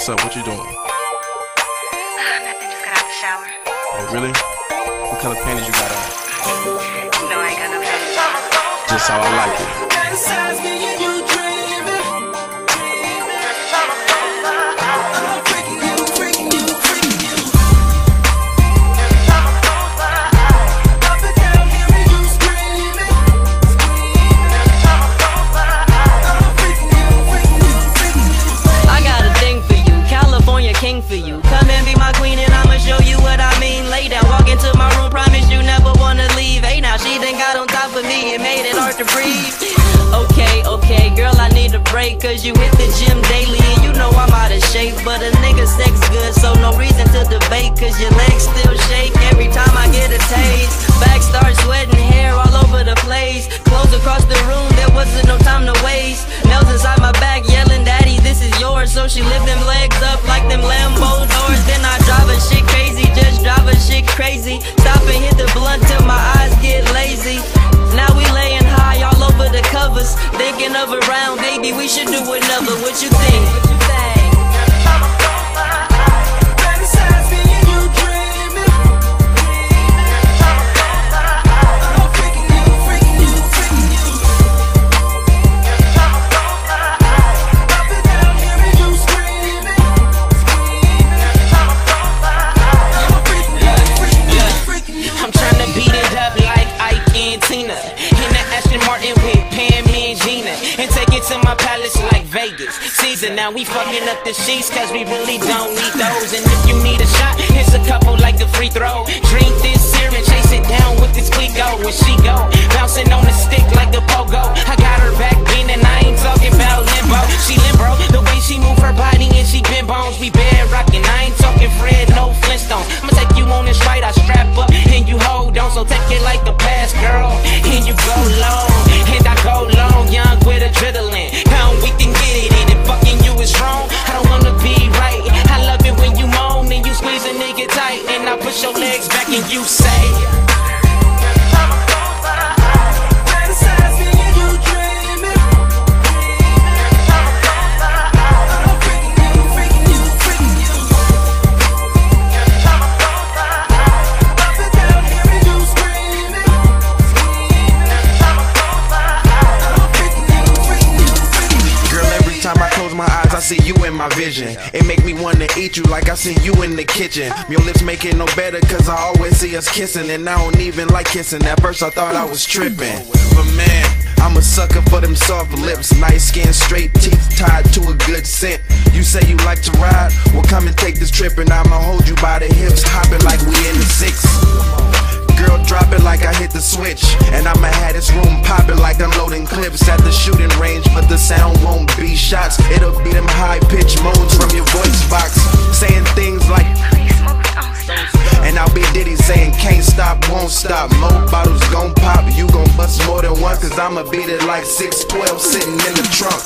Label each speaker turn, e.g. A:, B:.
A: What's up? What you doing?
B: Nothing, just got out the shower.
A: Oh, really? What color panties you got on?
B: No, I ain't got no panties.
A: Just how I like it.
C: King for you. Come and be my queen and I'ma show you what I mean. Lay down, walk into my room, promise you never wanna leave. Hey now, she done got on top of me and made it hard to breathe. Okay, girl, I need a break, cause you hit the gym daily and you know I'm out of shape. But a nigga sex good, so no reason to debate, cause your legs still shake every time I get a taste. Back starts sweating, hair all over the place. Clothes across the room, there wasn't no time to waste. Nails inside my back yelling, daddy, this is yours. So she lift them legs up like them Lambo doors. Then I drive a shit crazy, just drive a shit crazy. Stop and hit the blunt till my eyes get lazy. Now we laying high all over the covers, thinking of a round, baby, we should do another. What you think?
D: I'm trying to beat it up like Ike and Tina in the Aston Martin with Pam and Gina, and take it to my palace like Vegas Caesar. Now we fucking up the sheets cause we really don't need those. And if you need a shot, here's a couple like a free throw. Drink this here and chase it down with this Clico. When she go, bouncing on the stick like a pogo. I got her back bend and I ain't talking about limbo. She limbo, the way she move her body and she bend bones. We bed rockin', I ain't talking Fred, no Flintstones. I'ma take you on this ride, I strap up and you hold on. So take it like a pass, girl, and you go long, and I go long, young with adrenaline. Pound we can get it, and if fucking you is wrong, I don't wanna be right. I love it when you moan and you squeeze a nigga tight, and I push your legs back and you say
E: time I close my eyes, I see you in my vision. It make me wanna eat you like I see you in the kitchen. Your lips make it no better cause I always see us kissing, and I don't even like kissing. At first I thought I was tripping, but man, I'm a sucker for them soft lips. Nice skin, straight teeth, tied to a good scent. You say you like to ride? Well come and take this trip, and I'ma hold you by the hips, hopping like we in the six. Girl, drop it like I hit the switch, and I'ma have this room popping like unloading clips at the shooting range. But the sound won't be shots, it'll be them high-pitched moans from your voice box, saying things like, and I'll be Diddy saying can't stop, won't stop. More bottles gon' pop, you gon' bust more than one, cause I'ma beat it like 6'12", sitting in the trunk.